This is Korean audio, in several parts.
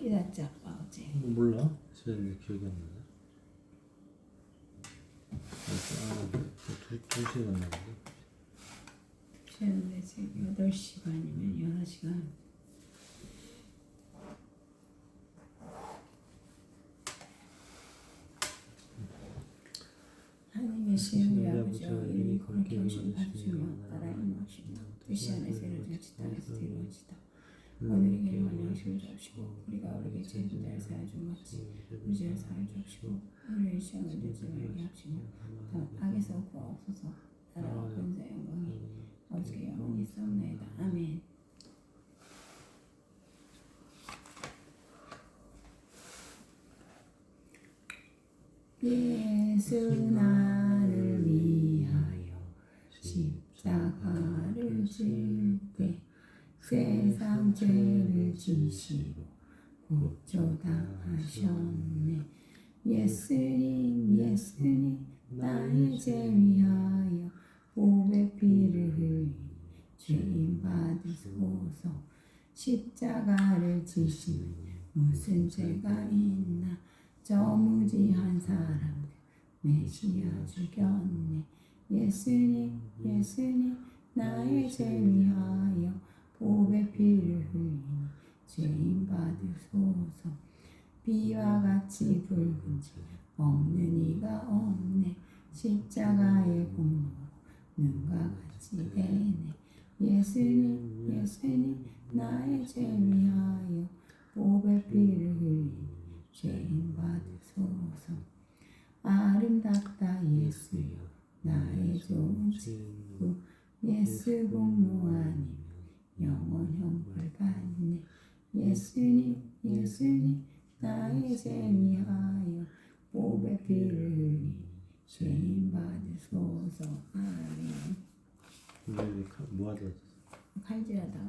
깨닫지 아빠 어제. 몰라. 제일 기억이 안 나네. 두 시간 나는데. 쟤는 지금 8시간이면 6시간. 하나님의 시험이 아버지와 이름이 거룩히 하신 받으시며 따라 임하시며 뜻이 안에서 이루어지지 땅에서 이루어지다. 오늘에게 원령식을 잡시고 우리가 우리에게 죄인들을 사하여 준 같이 우리 죄를 사하여 주시고 우리의 시험을 들지 말게 하시며 다만 악에서 구하옵소서. 나라와 권세 영광이 아버지께 영원히 있사옵나이다. 아멘. 예수 나를 위하여 십자가를 질 때 세상 죄를 지시고 구조당하셨네. 예수님 예수님 나의 죄 위하여 보배 피를 흘리 죄인 받으소서. 십자가를 지시니 무슨 죄가 있나. 저 무지한 사람들 메시아 죽였네. 예수님 예수님 나의 죄 위하여 보배 피를 흘리니 죄인 받으소서. 비와 같이 붉은 지 먹는 이가 없네. 십자가의 공로로 눈과 같이 되네. 예수님 예수님 나의 죄 위하여 보배 피를 흘리니 죄인 받으소서. 아름답다 예수여 나의 좋은 친구. 예수 공로 아니면 영원 형벌 받네. 예수님 예수님 나의 죄 위하여 보배 피를 흘리니 죄인 받으소서. 아멘. 근데 뭐 하다? 칼질하다가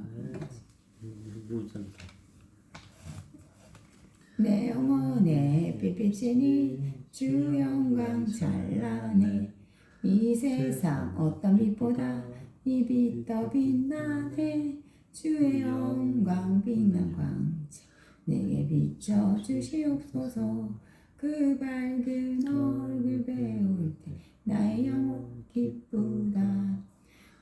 뭐 있잖아. 내 영혼에 빛비치니 주 영광 찬란해. 이 세상 어떤 빛보다 이 빛 더 빛나네. 주의 영광 빛난 광채 내게 비춰 주시옵소서. 그 밝은 얼굴 배울 때 나의 영혼 기쁘다.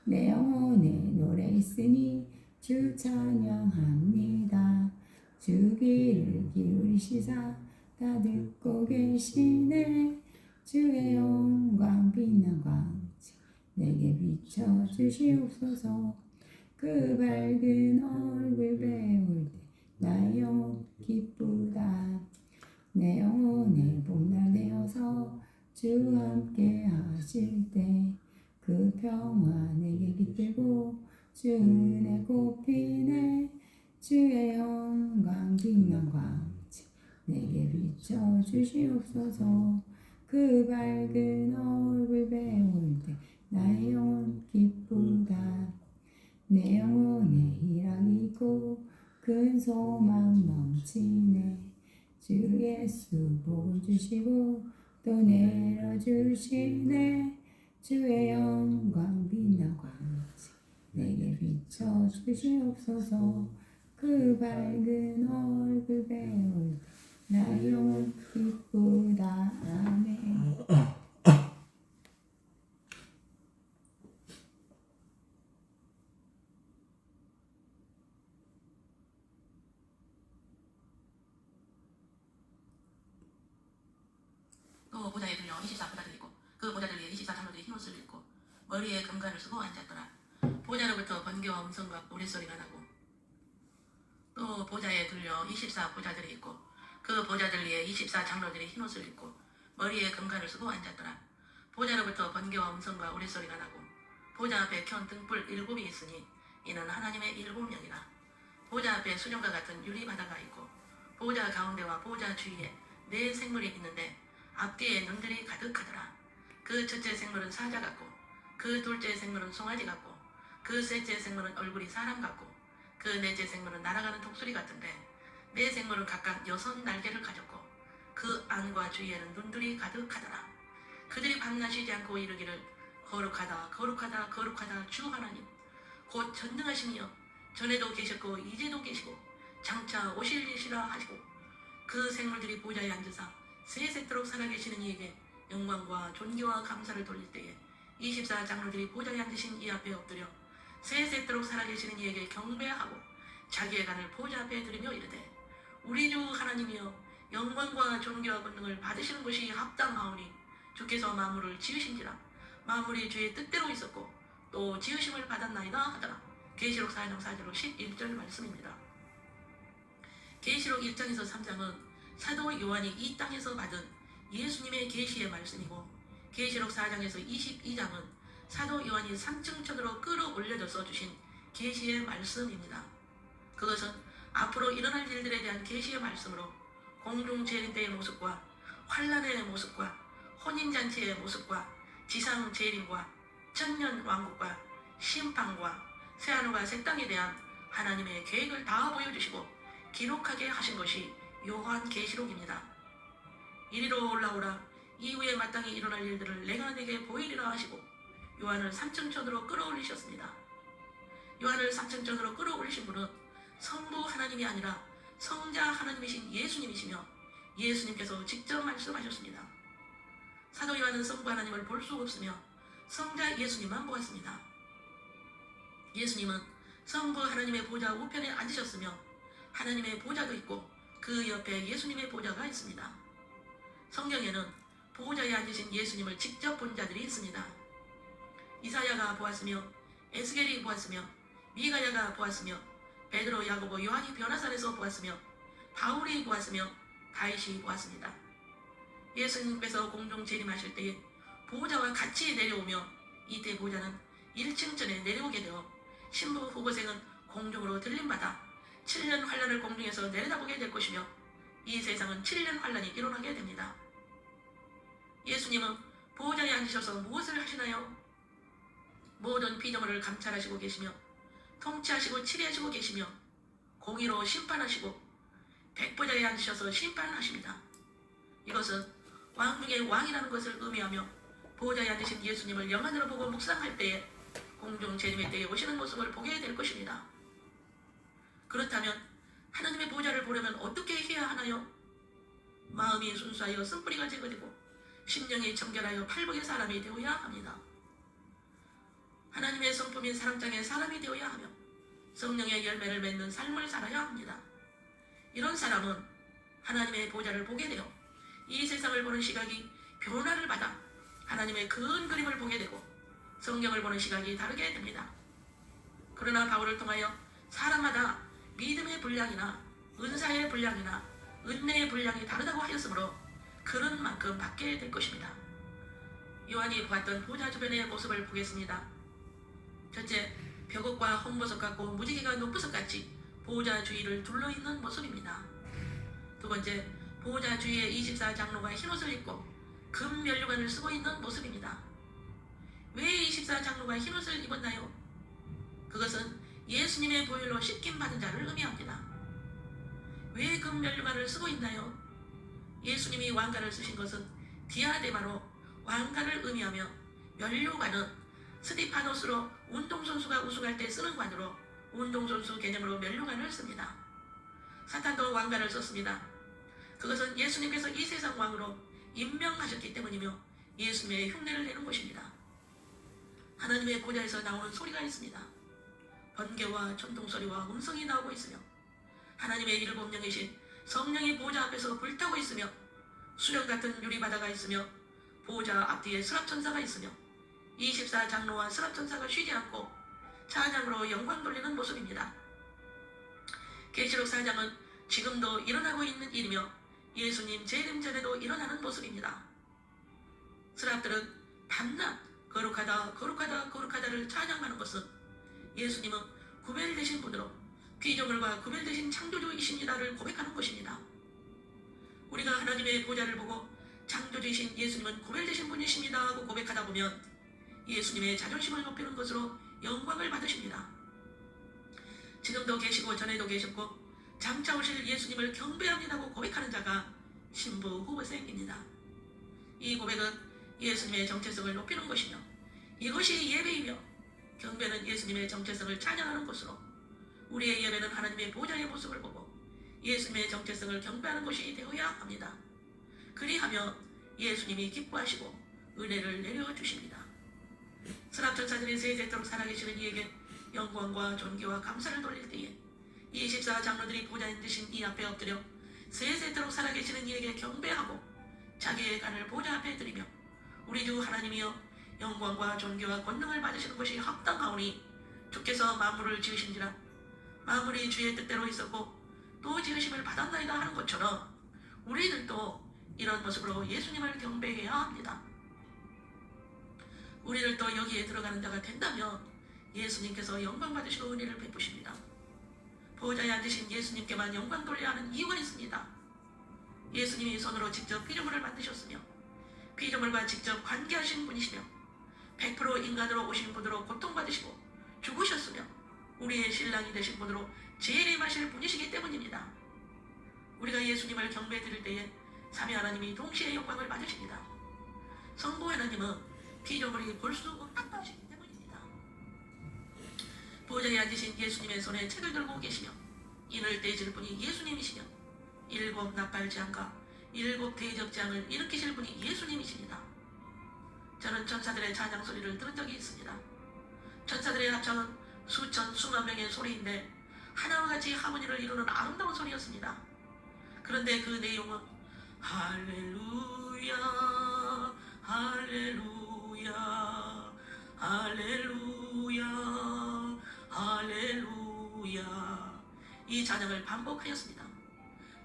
내 영혼에 노래 있으니 주 찬양합니다. 주 귀를 기울이시사 다 듣고 계시네. 주의 영광 빛난 광채 내게 비춰 주시옵소서. 그 밝은 얼굴 배울 때 나의 영혼 기쁘다. 내 영혼의 봄날 되어서 주 함께 하실 때 그 평화 내게 깃들고 주 은혜 꽃피네. 주의 영광 빛난 광채 내게 비춰 주시옵소서. 그 밝은 얼굴 배울 때 나의 영혼 기쁘다. 내 영혼에 희락이 있고 큰 소망 넘치네. 주 예수 복음 주시고 또 내려주시네. 주의 영광 빛난 광채 내게 비춰 주시옵소서. 그 밝은 얼굴 배울 때 나의 영혼 기쁘다. 아멘. 또 보좌에 들려 24보좌들이 있고 그 보좌들 위에 24장로들이 흰옷을 입고 머리에 금관을 쓰고 앉았더라. 보좌로부터 번개와 음성과 우레소리가 나고 또 보좌에 들려 24보좌들이 있고 그 보좌들 위에 24장로들이 흰옷을 입고 머리에 금관을 쓰고 앉았더라. 보좌로부터 번개와 음성과 우레소리가 나고 보좌 앞에 켠 등불 7이 있으니 이는 하나님의 7명이라. 보좌 앞에 수정과 같은 유리바다가 있고 보좌 가운데와 보좌 주위에 4 생물이 있는데 앞뒤에 눈들이 가득하더라. 그 첫째 생물은 사자 같고 그 둘째 생물은 송아지 같고 그 셋째 생물은 얼굴이 사람 같고 그 넷째 생물은 날아가는 독수리 같은데 4 생물은 각각 6 날개를 가졌고 그 안과 주위에는 눈들이 가득하더라. 그들이 밤낮 쉬지 않고 이르기를 거룩하다 거룩하다 거룩하다 주 하나님 곧 전능하시니여 전에도 계셨고 이제도 계시고 장차 오실리시라 하시고 그 생물들이 보좌에 앉으사 세세토록 살아계시는 이에게 영광과 존귀와 감사를 돌릴 때에 24 장로들이 보좌에 앉으신 이 앞에 엎드려 세세토록 살아계시는 이에게 경배하고 자기의 간을 보좌 앞에 드리며 이르되 우리 주 하나님이여 영광과 존귀와 권능을 받으시는 것이 합당하오니 주께서 만물을 지으신지라 만물이 주의 뜻대로 있었고 또 지으심을 받았나이다 하더라. 계시록 4장 4절로 11절 말씀입니다. 계시록 1장에서 3장은 사도 요한이 이 땅에서 받은 예수님의 계시의 말씀이고 계시록 4장에서 22장은 사도 요한이 산증천으로 끌어올려져서 주신 계시의 말씀입니다. 그것은 앞으로 일어날 일들에 대한 계시의 말씀으로 공중 재림 때의 모습과 환란의 모습과 혼인잔치의 모습과 지상 재림과 천년 왕국과 심판과 새하늘과 새 땅에 대한 하나님의 계획을 다 보여주시고 기록하게 하신 것이 요한 계시록입니다. 이리로 올라오라 이후에 마땅히 일어날 일들을 내가 내게 보이리라 하시고 요한을 삼층천으로 끌어올리셨습니다. 요한을 삼층천으로 끌어올리신 분은 성부 하나님이 아니라 성자 하나님이신 예수님이시며 예수님께서 직접 말씀하셨습니다. 사도 요한은 성부 하나님을 볼 수 없으며 성자 예수님만 보았습니다. 예수님은 성부 하나님의 보좌 우편에 앉으셨으며 하나님의 보좌도 있고 그 옆에 예수님의 보좌가 있습니다. 성경에는 보좌에 앉으신 예수님을 직접 본 자들이 있습니다. 이사야가 보았으며 에스겔이 보았으며 미가야가 보았으며 베드로, 야고보, 요한이 변화산에서 보았으며 바울이 보았으며 다윗이 보았습니다. 예수님께서 공중 재림하실 때에 보좌와 같이 내려오며 이때 보좌는 1층전에 내려오게 되어 신부 후보생은 공중으로 들림받아 7년 환란을 공중에서 내려다보게 될 것이며 이 세상은 7년 환란이 일어나게 됩니다. 예수님은 보좌에 앉으셔서 무엇을 하시나요? 모든 피조물을 감찰하시고 계시며 통치하시고 치리하시고 계시며 공의로 심판하시고 백보좌에 앉으셔서 심판하십니다. 이것은 왕 중의 왕이라는 것을 의미하며 보좌에 앉으신 예수님을 영안으로 보고 묵상할 때에 공중 재림의 때에 오시는 모습을 보게 될 것입니다. 그렇다면 하나님의 보좌를 보려면 어떻게 해야 하나요? 마음이 순수하여 쓴뿌리가 제거되고 심령이 정결하여 팔복의 사람이 되어야 합니다. 하나님의 성품인 사랑장의 사람이 되어야 하며 성령의 열매를 맺는 삶을 살아야 합니다. 이런 사람은 하나님의 보좌를 보게 되어 이 세상을 보는 시각이 변화를 받아 하나님의 큰 그림을 보게 되고 성경을 보는 시각이 다르게 됩니다. 그러나 바울을 통하여 사람마다 믿음의 분량이나 은사의 분량이나 은혜의 분량이 다르다고 하였으므로 그런 만큼 받게 될 것입니다. 요한이 보았던 보좌 주변의 모습을 보겠습니다. 첫째, 벽옥과 홍보석 같고 무지개가 높보석 같이 보좌 주위를 둘러있는 모습입니다. 두 번째, 보좌 주위에 24 장로가 흰옷을 입고 금 면류관을 쓰고 있는 모습입니다. 왜 24 장로가 흰옷을 입었나요? 그것은 예수님의 보혈로 씻김 받은 자를 의미합니다. 왜 금 면류관을 쓰고 있나요? 예수님이 왕관을 쓰신 것은 디아데마로 왕관을 의미하며 면류관은 스티파노스로 운동선수가 우승할 때 쓰는 관으로 운동선수 개념으로 면류관을 씁니다. 사탄도 왕관을 썼습니다. 그것은 예수님께서 이 세상 왕으로 임명하셨기 때문이며 예수님의 흉내를 내는 것입니다. 하나님의 보좌에서 나오는 소리가 있습니다. 번개와 천둥소리와 음성이 나오고 있으며 하나님의 일곱 영이신 성령이 보좌 앞에서 불타고 있으며 수령 같은 유리바다가 있으며 보좌 앞뒤에 스랍천사가 있으며 24 장로와 스랍천사가 쉬지 않고 찬양으로 영광 돌리는 모습입니다. 계시록 4장은 지금도 일어나고 있는 일이며 예수님 재림 전에도 일어나는 모습입니다. 스랍들은 밤낮 거룩하다 거룩하다 거룩하다를 찬양하는 것은 예수님은 구별되신 분으로 피조물과 구별되신 창조주이십니다를 고백하는 것입니다. 우리가 하나님의 보좌를 보고 창조주이신 예수님은 구별되신 분이십니다 하고 고백하다 보면 예수님의 자존심을 높이는 것으로 영광을 받으십니다. 지금도 계시고 전에도 계셨고 장차 오실 예수님을 경배합니다고 고백하는 자가 신부 후보생입니다. 이 고백은 예수님의 정체성을 높이는 것이며 이것이 예배이며 경배는 예수님의 정체성을 찬양하는 것으로 우리의 예배는 하나님의 보좌의 모습을 보고 예수님의 정체성을 경배하는 것이 되어야 합니다. 그리하면 예수님이 기뻐하시고 은혜를 내려주십니다. 선합천사들이 세세토록 살아계시는 이에게 영광과 존귀와 감사를 돌릴 때에 24 장로들이 보좌인 되신 이 앞에 엎드려 세세토록 살아계시는 이에게 경배하고 자기의 간을 보좌 앞에 드리며 우리 주 하나님이여 영광과 존귀와 권능을 받으시는 것이 합당하오니 주께서 만물을 지으신지라 만물이 주의 뜻대로 있었고 또 지으심을 받았나이다 하는 것처럼 우리들도 이런 모습으로 예수님을 경배해야 합니다. 우리들도 여기에 들어가는 자가 된다면 예수님께서 영광 받으시고 은혜를 베푸십니다. 보좌에 앉으신 예수님께만 영광 돌려야 하는 이유가 있습니다. 예수님이 손으로 직접 피조물을 만드셨으며 피조물과 직접 관계하신 분이시며 100% 인간으로 오신 분으로 고통받으시고 죽으셨으며 우리의 신랑이 되신 분으로 재림하실 분이시기 때문입니다. 우리가 예수님을 경배드릴 때에 삼위 하나님이 동시에 영광을 받으십니다. 성부 하나님은 피조물이 볼 수 없는 분이시기 때문입니다. 보좌에 앉으신 예수님의 손에 책을 들고 계시며 인을 떼질 분이 예수님이시며 7 나팔재앙과 7 대접재앙을 일으키실 분이 예수님이십니다. 저는 천사들의 찬양 소리를 들은 적이 있습니다. 천사들의 합창은 수천 수만 명의 소리인데 하나와 같이 하모니를 이루는 아름다운 소리였습니다. 그런데 그 내용은 할렐루야 할렐루야 할렐루야 할렐루야 이 찬양을 반복하였습니다.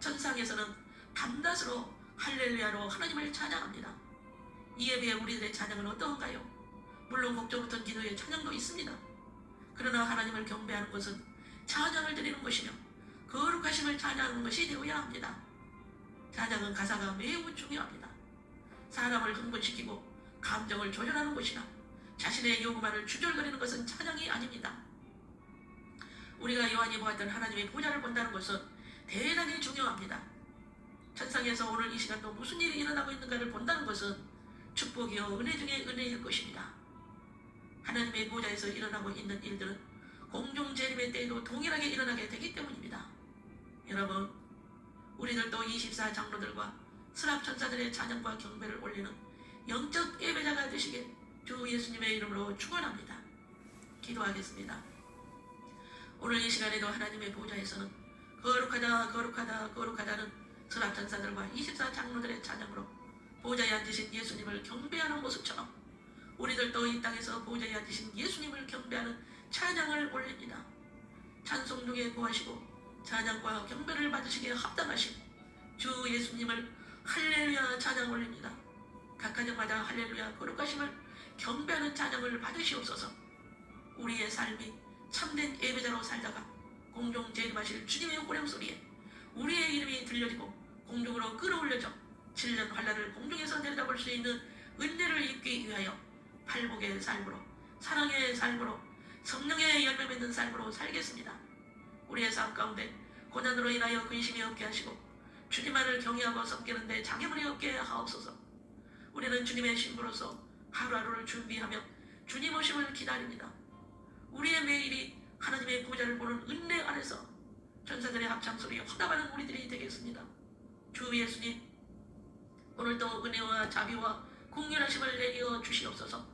천상에서는 밤낮으로 할렐루야로 하나님을 찬양합니다. 이에 비해 우리들의 찬양은 어떠한가요? 물론 곡조 붙은 기도의 찬양도 있습니다. 그러나 하나님을 경배하는 것은 찬양을 드리는 것이며 거룩하심을 찬양하는 것이 되어야 합니다. 찬양은 가사가 매우 중요합니다. 사람을 흥분시키고 감정을 조절하는 것이나 자신의 요구만을 주절거리는 것은 찬양이 아닙니다. 우리가 요한이 보았던 하나님의 보좌를 본다는 것은 대단히 중요합니다. 천상에서 오늘 이 시간도 무슨 일이 일어나고 있는가를 본다는 것은 축복이요 은혜 중에 은혜일 것입니다. 하나님의 보좌에서 일어나고 있는 일들은 공중 재림의 때에도 동일하게 일어나게 되기 때문입니다. 여러분, 우리들도 24 장로들과 스랍 천사들의 찬양과 경배를 올리는 영적 예배자가 되시길 주 예수님의 이름으로 축원합니다. 기도하겠습니다. 오늘 이 시간에도 하나님의 보좌에서는 거룩하다 거룩하다 거룩하다는 스랍 천사들과 24 장로들의 찬양으로 보좌에 앉으신 예수님을 경배하는 모습처럼 우리들도 이 땅에서 보좌에 앉으신 예수님을 경배하는 찬양을 올립니다. 찬송 중에 구하시고 찬양과 경배를 받으시기에 합당하신 주 예수님을 할렐루야 찬양 올립니다. 각 가정마다 할렐루야 거룩하심을 경배하는 찬양을 받으시옵소서. 우리의 삶이 참된 예배자로 살다가 공중 재림하실 주님의 호령소리에 우리의 이름이 들려지고 공중으로 끌어올려져 7년 환란을 공중에서 내려다볼 수 있는 은혜를 입기 위하여 팔복의 삶으로 사랑의 삶으로 성령의 열매 맺는 삶으로 살겠습니다. 우리의 삶 가운데 고난으로 인하여 근심이 없게 하시고 주님만을 경외하고 섬기는데 장애물이 없게 하옵소서. 우리는 주님의 신부로서 하루하루를 준비하며 주님 오심을 기다립니다. 우리의 매일이 하나님의 보좌를 보는 은혜 안에서 천사들의 합창소리에 화답하는 우리들이 되겠습니다. 주 예수님, 오늘도 은혜와 자비와 공연하심을 내려 주시옵소서.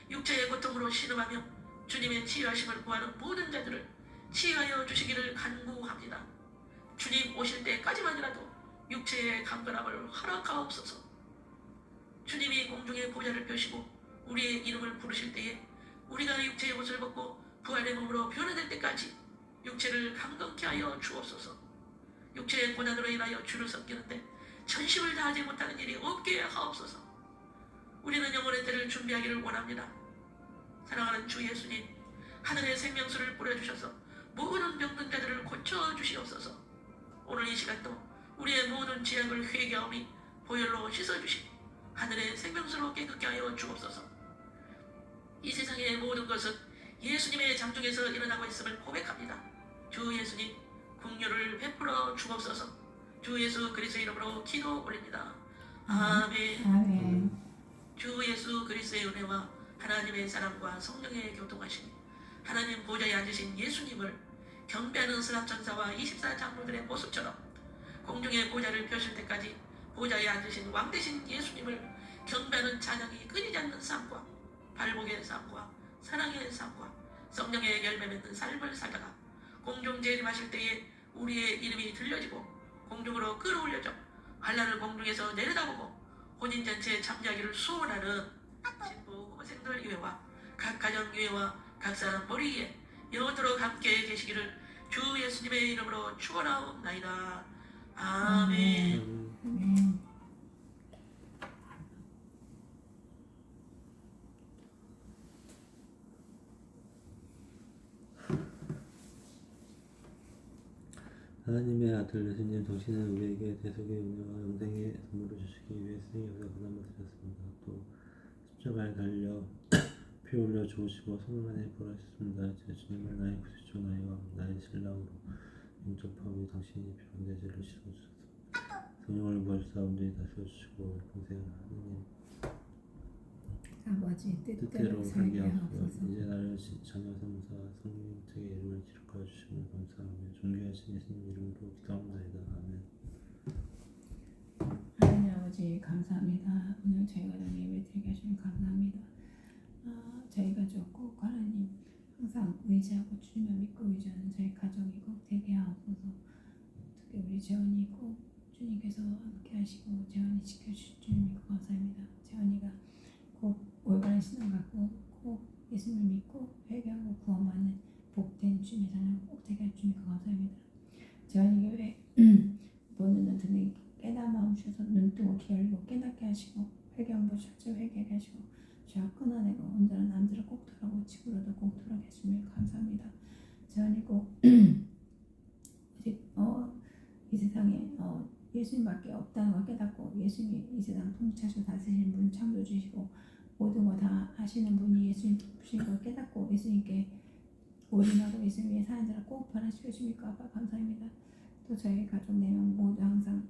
육체의 고통으로 신음하며 주님의 치유하심을 구하는 모든 자들을 치유하여 주시기를 간구합니다. 주님 오실 때까지만이라도 육체의 강건함을 허락하옵소서. 주님이 공중의 보좌를 펴시고 우리의 이름을 부르실 때에 우리가 육체의 옷을 벗고 부활의 몸으로 변화될 때까지 육체를 강건케 하여 주옵소서. 육체의 고난으로 인하여 주를 섬기는데 전심을 다하지 못하는 일이 없게 하옵소서. 우리는 영혼의 때를 준비하기를 원합니다. 사랑하는 주 예수님, 하늘의 생명수를 뿌려주셔서 모든 병든 자들을 고쳐주시옵소서. 오늘 이 시간도 우리의 모든 죄악을 회개하오니 보혈로 씻어주시고 하늘의 생명수로 깨끗게 하여 주옵소서. 이 세상의 모든 것은 예수님의 장중에서 일어나고 있음을 고백합니다. 주 예수님, 긍휼을 베풀어 주옵소서. 주 예수 그리스도의 이름으로 기도 올립니다. 아멘. 아멘. 주 예수 그리스도의 은혜와 하나님의 사랑과 성령의 교통하심, 하나님 보좌에 앉으신 예수님을 경배하는 스랍천사와 24장로들의 모습처럼 공중의 보좌를 펴실 때까지 보좌에 앉으신 왕 되신 예수님을 경배하는 찬양이 끊이지 않는 삶과 발복의 삶과 사랑의 삶과 성령의 열매 맺는 삶을 살다가 공중 재림하실 때에 우리의 이름이 들려지고 공중으로 끌어올려져 환란을 공중에서 내려다보고 혼인잔치에 참여하기를 소원하는 신부 후보생들 유해와 각 가정 유해와 각 사람 머리 위에 영원토록 함께 계시기를 주 예수님의 이름으로 축원하옵나이다. 아멘. 아멘. 하나님의 아들 예수님 당신은 우리에게 대속의 은혜와 영생의 선물을 주시기 위해 스승의 여기서 고난을 드렸습니다. 또 십자가에 달려 피 흘려 죽으시고 3일 부활하셨습니다. 제 주님을 나의 구주죠 나이와 나의 신랑으로 영접하고 당신이 피로 내 죄를 씻어주소서. 성령을 부어주사 온전히 다스려주시고 평생 하느님 아버지 뜻대로 뜻대로 살게 살게 하옵소서. 하옵소서. 이제 나를 자녀 삼사 성령 책의 이름을 기록하여 주시면 감사하며 존귀하신 예수님 이름으로 기도합니다. 아멘. 하나님 아버지 감사합니다. 오늘 저희 가정 예배 드리게 하시면 감사합니다. 저희 가족 꼭 하나님 항상 의지하고 주님을 믿고 의지하는 저희 가정이 꼭 되게 하옵소서. 특히 우리 재원이 꼭 주님께서 함께 하시고 재원이 지켜주실 줄 믿고 감사합니다. 재원이가 꼭 올바른 신앙 갖고 꼭 예수님을 믿고 회개하고 구원받는 복된 주님의 자녀 꼭 되게 할 줄 믿고 감사합니다. 재원이 교회 보는 눈 뜨는 깨달은 마음 주셔서 눈뜨고 귀 열리고 깨닫게 하시고 회개함으로 철저히 회개하게 하시고 죄와 끊어내고 온전한 남들을 꼭 돌아오고 지구로도 꼭 돌아오게 해주시면 감사합니다. 재원이 꼭 이 세상에 예수님밖에 없다는 걸 깨닫고 예수님이 이 세상 통치하시고 다스리시는 분 창조주시고 모든 거 다 하시는 분이 예수님 부신 걸 깨닫고 예수님께 올인하고 예수님 위해 사는 자를 꼭 변화시켜 주십니까? 아빠 감사합니다. 또 저희 가족 4명 모두 항상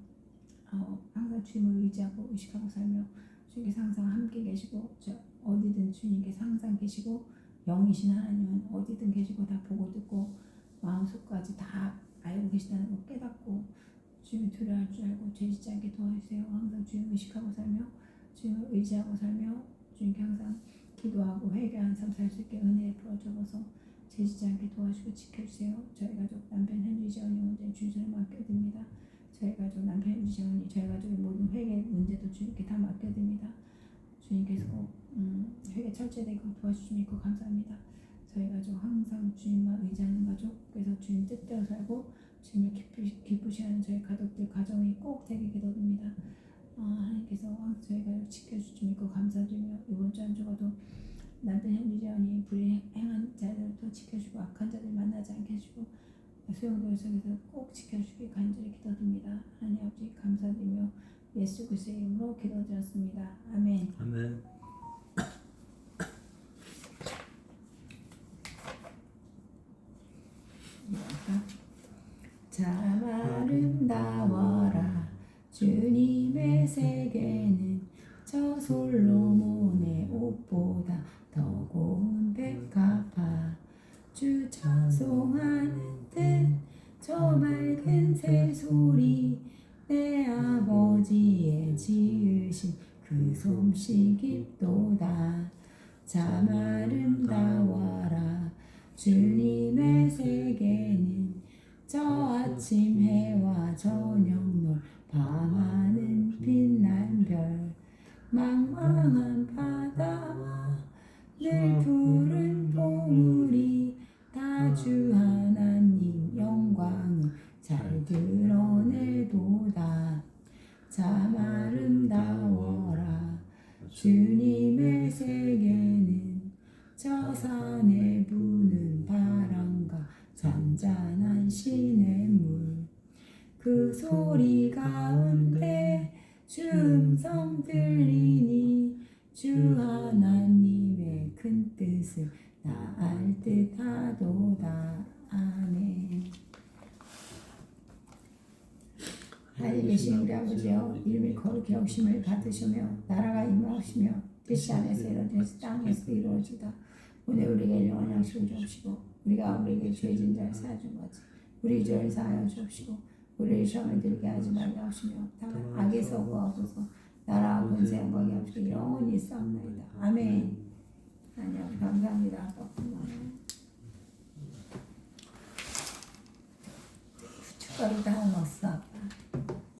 주님을 의지하고 의식하고 살며 주님께서 항상 함께 계시고 어디든 주님께서 항상 계시고 영이신 하나님은 어디든 계시고 다 보고 듣고 마음속까지 다 알고 계시다는 걸 깨닫고 주님을 두려워할 줄 알고 죄짓지 않게 도와주세요. 항상 주님을 의식하고 살며 주님을 의지하고 살며 주님께 항상 기도하고 회개하는 삶 살 수 있게 은혜를 부어주어서 죄짓지 않게 도와주고 지켜주세요. 저희 가족 남편 현주 재원이 온전히 주님을 맡겨드립니다. 저희 가족 남편 현주 재원이 저희 가족의 모든 회개 문제도 주님께 다 맡겨드립니다. 주님께서 회개 철저되고 도와주시고 감사합니다. 저희 가족 항상 주님만 의지하는 가족 그래서 주님 뜻대로 살고 주님을 기쁘시하는 저희 가족들 가정이 꼭 되게 기도드립니다. 하나님께서 항상 저희 가족 지켜주시고 감사드리며 이번 주 한 주가도 남편 현주 재원이 불행한 자들도 지켜주고 악한 자들 만나지 않게 해주고 수용도를 속에서 꼭 지켜주시기 간절히 기도드립니다. 하나님 아버지 감사드리며 예수 그리스도의 이름으로 기도드렸습니다. 아멘. 아멘. 참 아름다워라 주님의 세계는 저 솔로몬의 옷보다 더 고운 백합화 주 찬송하는 듯 저 맑은 새소리 내 아버지의 지으신 그 솜씨 깊도다 참 아름다워라 주님의 세계는 저 아침 해와 저녁 놀 밤하늘 빛난 별 망망한 바다와 늘 푸른 보물이 다 주 하나님 영광을 잘 드러내도다 참 아름다워라 주님의 세계는 저 산에 부는 바람과 잔잔한 시냇물 그 소리 가운데 주 음성 들리니 주 하나님의 큰 뜻을 다 알 듯하도다. 아멘. 하늘에 계신 우리 아버지여 이름이 거룩히 여기심을 받으시며 나라가 임하시며 뜻이 하늘에서 이루어지듯이 땅에서 이루어지다. 오늘 우리에게 일용할 양식을 주옵시고 우리가 우리에게 죄진 자를 사하여 준 같이 우리 죄를 사하여 주옵시고 우리를 시험에 들게 하지 말게 하시며 다만 악에서 구하소서. 나라와 권세 영광이 없이 영원히 싸움나이다. 아멘. 하나님 감사합니다. 아빠 고마워요. 후춧가루 다